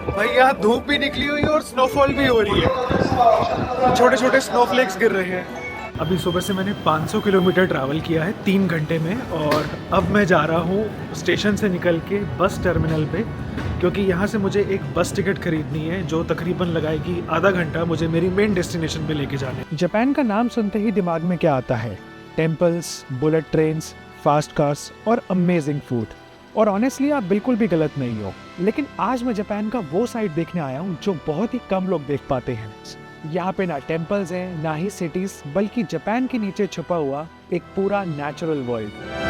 भाई यहाँ धूप भी निकली हुई है और स्नोफॉल भी हो रही है, छोटे छोटे स्नोफ्लेक्स गिर रहे हैं। अभी सुबह से मैंने 500 किलोमीटर ट्रैवल किया है 3 घंटे में, और अब मैं जा रहा हूँ स्टेशन से निकल के बस टर्मिनल पे, क्योंकि यहाँ से मुझे एक बस टिकट खरीदनी है जो तकरीबन लगाएगी आधा घंटा मुझे मेरी मेन डेस्टिनेशन पे लेके जाने। जापान का नाम सुनते ही दिमाग में क्या आता है? Temples, bullet trains, fast cars और अमेजिंग फूड। और ऑनेस्टली आप बिल्कुल भी गलत नहीं हो, लेकिन आज मैं जापान का वो साइड देखने आया हूँ जो बहुत ही कम लोग देख पाते हैं। यहाँ पे ना टेम्पल्स हैं, ना ही सिटीज, बल्कि जापान के नीचे छुपा हुआ एक पूरा नेचुरल वर्ल्ड।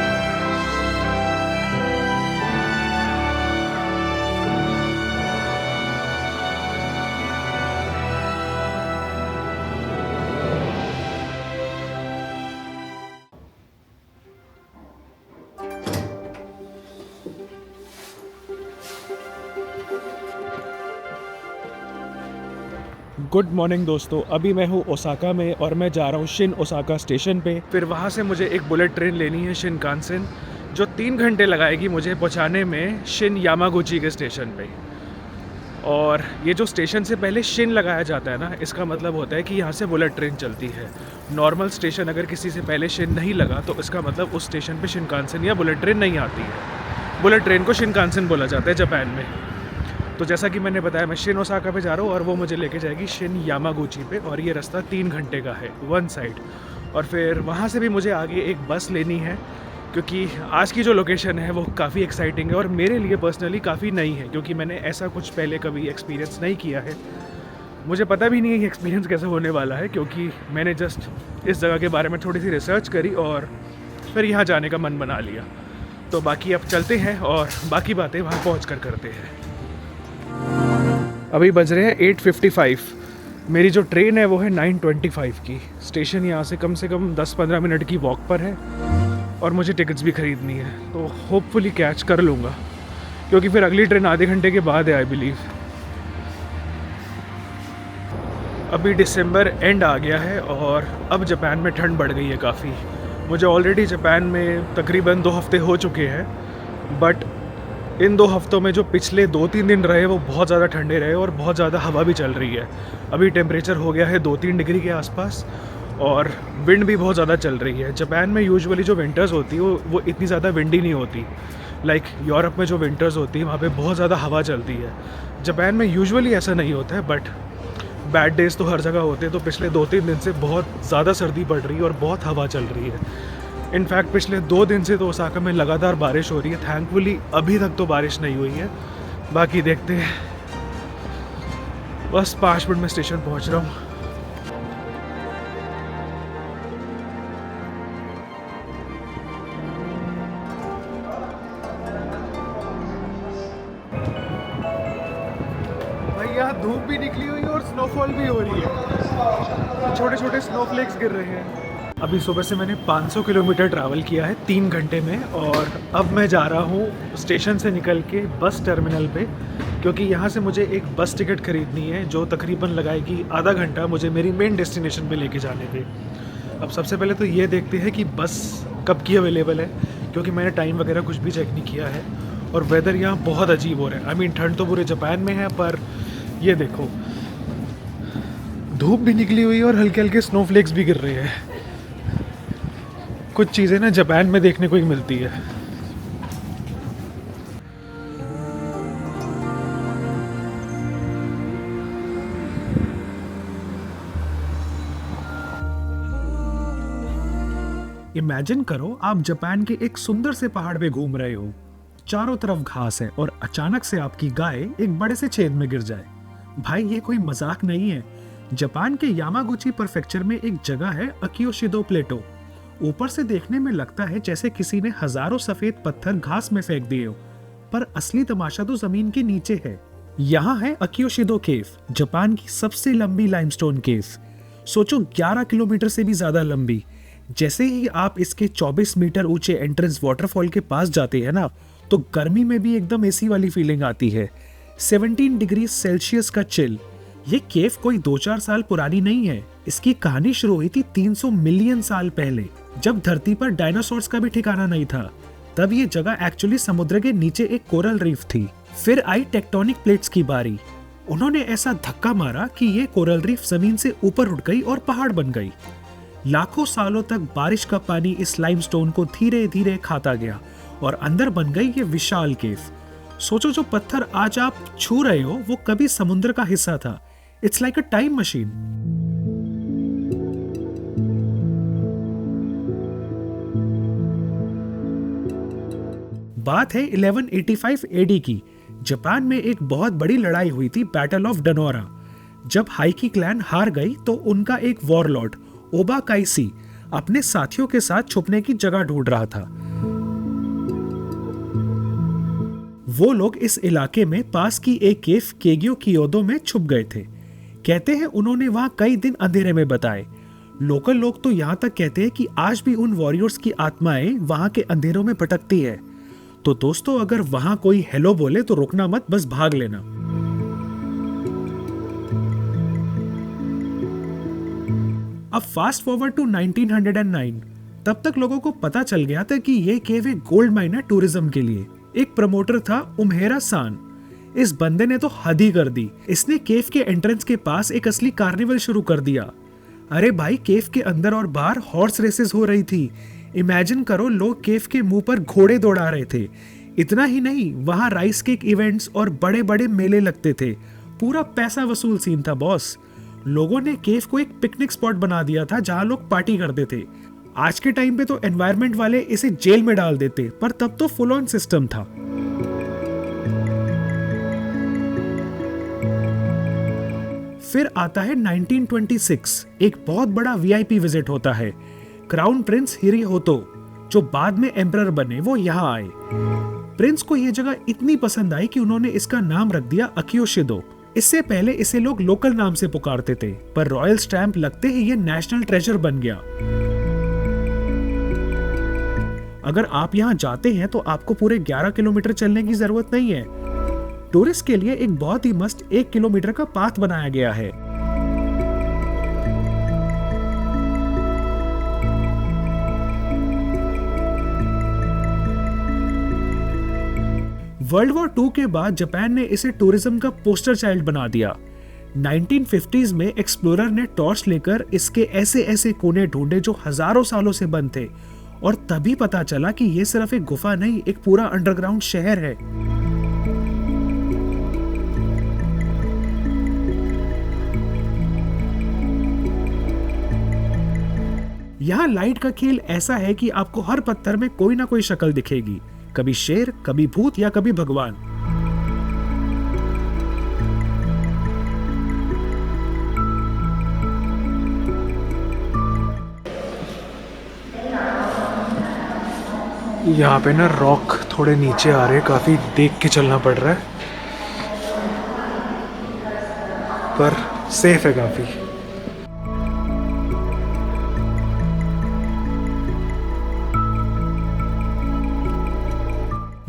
गुड मॉर्निंग दोस्तों, अभी मैं हूँ ओसाका में और मैं जा रहा हूँ शिन ओसाका स्टेशन पे। फिर वहाँ से मुझे एक बुलेट ट्रेन लेनी है शिनकानसेन, जो 3 घंटे लगाएगी मुझे पहुँचाने में शिन यामागुची के स्टेशन पे। और ये जो स्टेशन से पहले शिन लगाया जाता है ना, इसका मतलब होता है कि यहाँ से बुलेट ट्रेन चलती है। नॉर्मल स्टेशन अगर किसी से पहले शिन नहीं लगा तो इसका मतलब उस स्टेशन पे शिनकानसेन या बुलेट ट्रेन नहीं आती है। बुलेट ट्रेन को शिनकानसेन बोला जाता है जापान में। तो जैसा कि मैंने बताया, मैं शिन ओसाका पे जा रहा हूँ और वो मुझे लेके जाएगी शिन यामागुची पे, और ये रास्ता 3 घंटे का है वन साइड। और फिर वहाँ से भी मुझे आगे एक बस लेनी है, क्योंकि आज की जो लोकेशन है वो काफ़ी एक्साइटिंग है और मेरे लिए पर्सनली काफ़ी नई है, क्योंकि मैंने ऐसा कुछ पहले कभी एक्सपीरियंस नहीं किया है। मुझे पता भी नहीं है कि एक्सपीरियंस कैसे होने वाला है, क्योंकि मैंने जस्ट इस जगह के बारे में थोड़ी सी रिसर्च करी और फिर यहाँ जाने का मन बना लिया। तो बाकी अब चलते हैं और बाकी बातें वहाँ पहुँच कर करते हैं। अभी बज रहे हैं 8:55। मेरी जो ट्रेन है वो है 9:25 की। स्टेशन यहाँ से कम 10-15 मिनट की वॉक पर है और मुझे टिकट्स भी ख़रीदनी है, तो होपफुली कैच कर लूँगा, क्योंकि फिर अगली ट्रेन आधे घंटे के बाद है आई बिलीव। अभी दिसंबर एंड आ गया है और अब जापान में ठंड बढ़ गई है काफ़ी। मुझे ऑलरेडी जापान में तकरीबन 2 हफ्ते हो चुके हैं, बट इन 2 हफ्तों में जो पिछले 2-3 दिन रहे वो बहुत ज़्यादा ठंडे रहे और बहुत ज़्यादा हवा भी चल रही है। अभी टेम्परेचर हो गया है 2-3 डिग्री के आसपास और विंड भी बहुत ज़्यादा चल रही है। जापान में यूजुअली जो विंटर्स होती है वो इतनी ज़्यादा विंडी नहीं होती। लाइक यूरोप में जो विंटर्स होती है वहाँ पे बहुत ज़्यादा हवा चलती है। जापान में यूजुअली ऐसा नहीं होता है, बट बैड डेज़ तो हर जगह होते हैं। तो पिछले 2-3 दिन से बहुत ज़्यादा सर्दी पड़ रही है और बहुत हवा चल रही है। इनफैक्ट पिछले 2 दिन से तो ओसाका में लगातार बारिश हो रही है। थैंकफुली अभी तक तो बारिश नहीं हुई है, बाकी देखते हैं। बस 5 मिनट में स्टेशन पहुंच रहा हूँ। भाई यहाँ धूप भी निकली हुई है और स्नोफॉल भी हो रही है, छोटे छोटे स्नोफ्लेक्स गिर रहे हैं। अभी सुबह से मैंने 500 किलोमीटर ट्रैवल किया है 3 घंटे में, और अब मैं जा रहा हूँ स्टेशन से निकल के बस टर्मिनल पे, क्योंकि यहाँ से मुझे एक बस टिकट खरीदनी है जो तकरीबन लगाएगी आधा घंटा मुझे मेरी मेन डेस्टिनेशन पे लेके जाने पे। अब सबसे पहले तो ये देखते हैं कि बस कब की अवेलेबल है, क्योंकि मैंने टाइम वगैरह कुछ भी चेक नहीं किया है। और वेदर यहाँ बहुत अजीब हो रहा है। आई मीन ठंड तो पूरे जापान में है, पर ये देखो धूप भी निकली हुई है और हल्के हल्के स्नोफ्लेक्स भी गिर रहे हैं। कुछ चीज़ें ना जापान में देखने को ही मिलती है। इमेजिन करो आप जापान के एक सुंदर से पहाड़ पे घूम रहे हो, चारों तरफ घास है और अचानक से आपकी गाय एक बड़े से छेद में गिर जाए। भाई ये कोई मजाक नहीं है। जापान के यामागुची प्रेफेक्चर में एक जगह है अकियोशिदो प्लेटो। ऊपर से देखने में लगता है जैसे किसी ने हजारों सफेद पत्थर घास में फेंक दिए हो, पर असली तमाशा तो जमीन के नीचे है। यहाँ है अकियोशिदो केव, जापान की सबसे लंबी लाइमस्टोन केव। सोचो 11 किलोमीटर से भी ज्यादा लंबी। जैसे ही आप इसके 24 मीटर ऊंचे एंट्रेंस वाटरफॉल के पास जाते हैं ना, तो गर्मी में भी एकदम एसी वाली फीलिंग आती है। 17 डिग्री सेल्सियस का चिल। ये केव कोई 2-4 साल पुरानी नहीं है। इसकी कहानी शुरू हुई थी 300 मिलियन साल पहले, जब धरती पर डायनासोर्स का भी ठिकाना नहीं था। तब ये जगह एक्चुअली समुद्र के नीचे एक कोरल रीफ थी। फिर आई टेक्टोनिक प्लेट्स की बारी। उन्होंने ऐसा धक्का मारा कि ये कोरल रीफ जमीन से ऊपर उठ गई और पहाड़ बन गई। लाखों सालों तक बारिश का पानी इस लाइमस्टोन को धीरे धीरे खाता गया और अंदर बन गई ये विशाल केव। सोचो, जो पत्थर आज आप छू रहे हो वो कभी समुद्र का हिस्सा था। It's like a time machine. बात है 1185 एडी की। जापान में एक बहुत बड़ी लड़ाई हुई थी, बैटल ऑफ डनोरा। जब हाइकी क्लैन हार गई तो उनका एक वॉरलॉर्ड ओबा काइसी अपने साथियों के साथ छुपने की जगह ढूंढ रहा था। वो लोग इस इलाके में पास की एक केव केग्यो कियोदो में छुप गए थे। कहते हैं उन्होंने वहां कई दिन अंधेरे में बताए। लोकल लोग तो यहां तक कहते हैं कि आज भी उन वॉरियर्स की आत्माएं वहां के अंधेरों में भटकती है। तो दोस्तों, अगर वहां कोई हेलो बोले तो रुकना मत, बस भाग लेना। अब फास्ट फॉरवर्ड टू 1909। तब तक लोगों को पता चल गया था कि यह केव एक गोल्ड माइन है टूरिज्म के लिए। एक प्रमोटर था उम्हेरा सान। इस बंदे ने तो हद ही कर दी। इसने केव के एंट्रेंस के पास एक असली कार्निवल शुरू कर दिया। अरे भाई, केव के अंदर और बाहर हॉर्स रेसेस हो रही थी। इमेजिन करो, लोग केव के मुंह पर घोड़े दौड़ा रहे थे। इतना ही नहीं, वहां राइस केक इवेंट्स और बड़े बड़े मेले लगते थे। पूरा पैसा वसूल सीन था बॉस। लोगों ने केव को एक पिकनिक स्पॉट बना दिया था जहां लोग पार्टी करते थे। आज के टाइम पे तो एनवायरनमेंट वाले इसे जेल में डाल देते, पर तब तो फुल ऑन सिस्टम था। फिर आता है 1926। एक बहुत बड़ा वीआईपी विजिट होता है। क्राउन प्रिंस हिरोहितो, जो बाद में एम्परर बने, वो यहाँ आए। प्रिंस को यह जगह इतनी पसंद आई कि उन्होंने इसका नाम रख दिया अकियोशिदो। इससे पहले इसे लोग लोकल नाम से पुकारते थे, पर रॉयल स्टैंप लगते ही ये नेशनल ट्रेजर बन गया। अगर आप यहाँ जाते हैं तो आपको पूरे 11 किलोमीटर चलने की जरूरत नहीं है। टूरिस्ट के लिए एक बहुत ही मस्त 1 किलोमीटर का पाथ बनाया गया है। वर्ल्ड वॉर 2 के बाद जापान ने इसे टूरिज्म का पोस्टर चाइल्ड बना दिया। 1950s में एक्सप्लोरर ने टॉर्च लेकर इसके ऐसे ऐसे कोने ढूंढे जो हजारों सालों से बंद थे, और तभी पता चला कि यह सिर्फ एक गुफा नहीं, एक पूरा अंडरग्राउंड शहर है। यहाँ लाइट का खेल ऐसा है कि आपको हर पत्थर में कोई ना कोई शक्ल दिखेगी, कभी शेर, कभी भूत या कभी भगवान। यहाँ पे ना रॉक थोड़े नीचे आ रहे हैं, काफी देख के चलना पड़ रहा है, पर सेफ है काफी।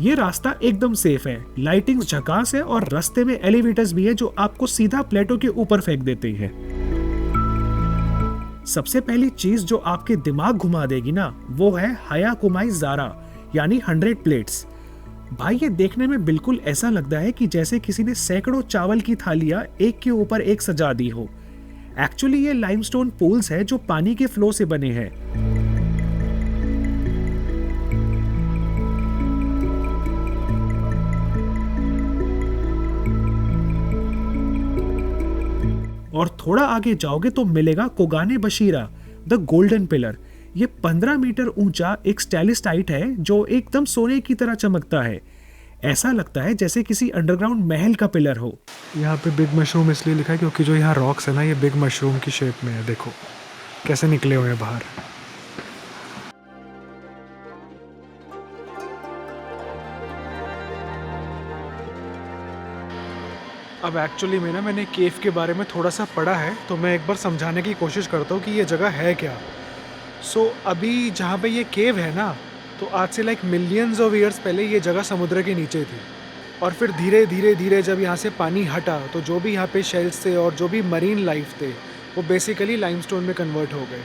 ये रास्ता एकदम सेफ है। लाइटिंग झकास है और रास्ते में एलिवेटर्स भी है जो आपको सीधा प्लेटो के ऊपर फेंक देते हैं। सबसे पहली चीज जो आपके दिमाग घुमा देगी ना, वो है हायाकुमाई ज़ारा, यानी 100 प्लेट्स। भाई, ये देखने में बिल्कुल ऐसा लगता है कि जैसे किसी ने सैकड़ों चावल की थालियां एक के ऊपर एक सजा दी हो। एक्चुअली ये लाइमस्टोन पूल्स है जो पानी के फ्लो से बने हैं। और थोड़ा आगे जाओगे तो मिलेगा कोगाने बशीरा, द गोल्डन पिलर। ये 15 मीटर ऊंचा एक स्टैलिस्टाइट है जो एकदम सोने की तरह चमकता है। ऐसा लगता है जैसे किसी अंडरग्राउंड महल का पिलर हो। यहाँ पे बिग मशरूम इसलिए लिखा है क्योंकि जो यहाँ रॉक्स है ना, ये बिग मशरूम की शेप में है। देखो कैसे निकले हुए हैं बाहर। अब एक्चुअली में ना मैंने केव के बारे में थोड़ा सा पढ़ा है, तो मैं एक बार समझाने की कोशिश करता हूँ कि ये जगह है क्या। अभी जहाँ पे ये केव है ना, तो आज से लाइक मिलियंस ऑफ ईयर्स पहले ये जगह समुद्र के नीचे थी, और फिर धीरे धीरे धीरे जब यहाँ से पानी हटा तो जो भी यहाँ पे शेल्स थे और जो भी मरीन लाइफ थे वो बेसिकली लाइमस्टोन में कन्वर्ट हो गए,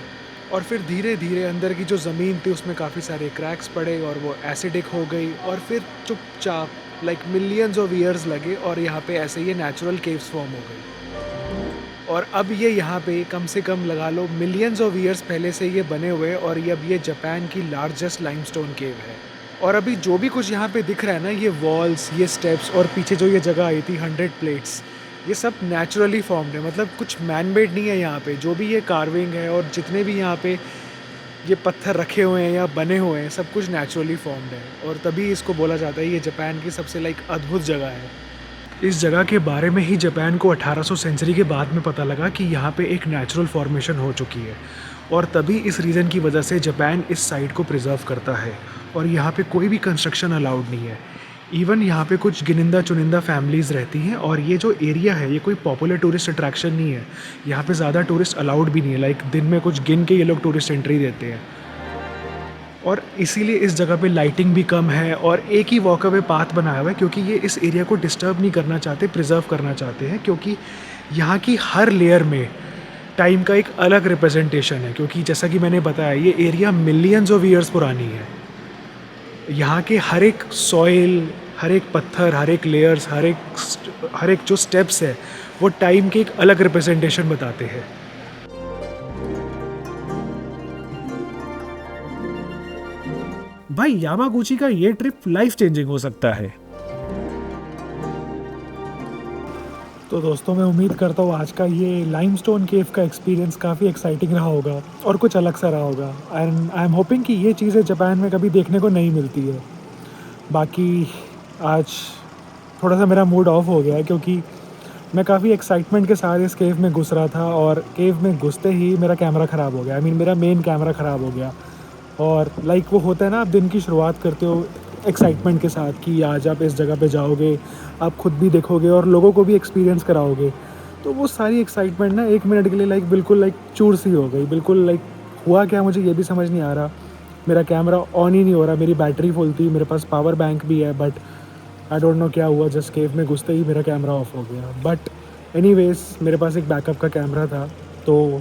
और फिर धीरे धीरे अंदर की जो ज़मीन थी उसमें काफ़ी सारे क्रैक्स पड़े और वो एसिडिक हो गई, और फिर चुपचाप लाइक मिलियंस ऑफ ईयर्स लगे और यहाँ पे ऐसे ये नेचुरल केव्स फॉर्म हो गई। और अब ये यहाँ पे कम से कम लगा लो मिलियंस ऑफ ईयर्स पहले से ये बने हुए, और ये अब ये जापान की लार्जेस्ट लाइमस्टोन केव है। और अभी जो भी कुछ यहाँ पे दिख रहा है ना, ये वॉल्स, ये स्टेप्स और पीछे जो ये जगह आई थी 100 प्लेट्स, ये सब नेचुरली फॉर्म्ड है, मतलब कुछ मैन मेड नहीं है यहाँ पे। जो भी ये कार्विंग है और जितने भी यहाँ पे ये पत्थर रखे हुए हैं या बने हुए हैं, सब कुछ नेचुरली फॉर्म्ड है, और तभी इसको बोला जाता है ये जापान की सबसे लाइक अद्भुत जगह है। इस जगह के बारे में ही जापान को 1800 सेंचुरी के बाद में पता लगा कि यहाँ पे एक नेचुरल फॉर्मेशन हो चुकी है, और तभी इस रीज़न की वजह से जापान इस साइट को प्रिजर्व करता है, और यहाँ पे कोई भी कंस्ट्रक्शन अलाउड नहीं है। इवन यहाँ पे कुछ गिनिंदा चुनिंदा फैमिलीज़ रहती हैं, और ये जो एरिया है ये कोई पॉपुलर टूरिस्ट अट्रैक्शन नहीं है। यहाँ पे ज़्यादा टूरिस्ट अलाउड भी नहीं है, लाइक दिन में कुछ गिन के ये लोग टूरिस्ट एंट्री देते हैं, और इसीलिए इस जगह पे लाइटिंग भी कम है, और एक ही वॉक अवे पाथ बनाया हुआ है, क्योंकि ये इस एरिया को डिस्टर्ब नहीं करना चाहते, प्रिजर्व करना चाहते हैं, क्योंकि यहाँ की हर लेयर में टाइम का एक अलग रिप्रेजेंटेशन है। क्योंकि जैसा कि मैंने बताया, ये एरिया मिलियंस ऑफ ईयर्स पुरानी है। यहाँ के हर एक सॉइल, हर एक पत्थर, हर एक लेयर्स, हर एक जो स्टेप्स है वो टाइम के एक अलग रिप्रेजेंटेशन बताते हैं। भाई यामागुची का ये ट्रिप लाइफ चेंजिंग हो सकता है। तो दोस्तों, मैं उम्मीद करता हूँ आज का ये लाइमस्टोन केव का एक्सपीरियंस काफ़ी एक्साइटिंग रहा होगा और कुछ अलग सा रहा होगा, एंड आई एम होपिंग कि ये चीज़ें जापान में कभी देखने को नहीं मिलती है। बाकी आज थोड़ा सा मेरा मूड ऑफ हो गया है, क्योंकि मैं काफ़ी एक्साइटमेंट के साथ इस केव में घुस रहा था, और केव में घुसते ही मेरा कैमरा ख़राब हो गया। मेरा मेन कैमरा ख़राब हो गया। और लाइक वो होता है ना, आप दिन की शुरुआत करते हो एक्साइटमेंट के साथ कि आज आप इस जगह पे जाओगे, आप खुद भी देखोगे और लोगों को भी एक्सपीरियंस कराओगे, तो वो सारी एक्साइटमेंट ना 1 मिनट के लिए बिल्कुल चूर सी हो गई। बिल्कुल हुआ क्या मुझे ये भी समझ नहीं आ रहा। मेरा कैमरा ऑन ही नहीं हो रहा, मेरी बैटरी फुल थी, मेरे पास पावर बैंक भी है, बट आई डोंट नो क्या हुआ, जस्ट केव में घुसते ही मेरा कैमरा ऑफ हो गया। बट एनीवेज, मेरे पास एक बैकअप का कैमरा था, तो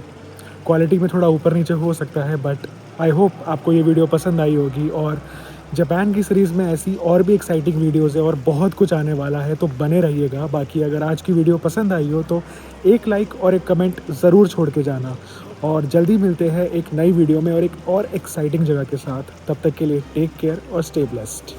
क्वालिटी में थोड़ा ऊपर नीचे हो सकता है, बट आई होप आपको ये वीडियो पसंद आई होगी। और जापान की सीरीज़ में ऐसी और भी एक्साइटिंग वीडियोज़ है और बहुत कुछ आने वाला है, तो बने रहिएगा। बाकी अगर आज की वीडियो पसंद आई हो तो एक लाइक और एक कमेंट ज़रूर छोड़ के जाना, और जल्दी मिलते हैं एक नई वीडियो में और एक और एक्साइटिंग जगह के साथ। तब तक के लिए टेक केयर और स्टे ब्लेस्ड।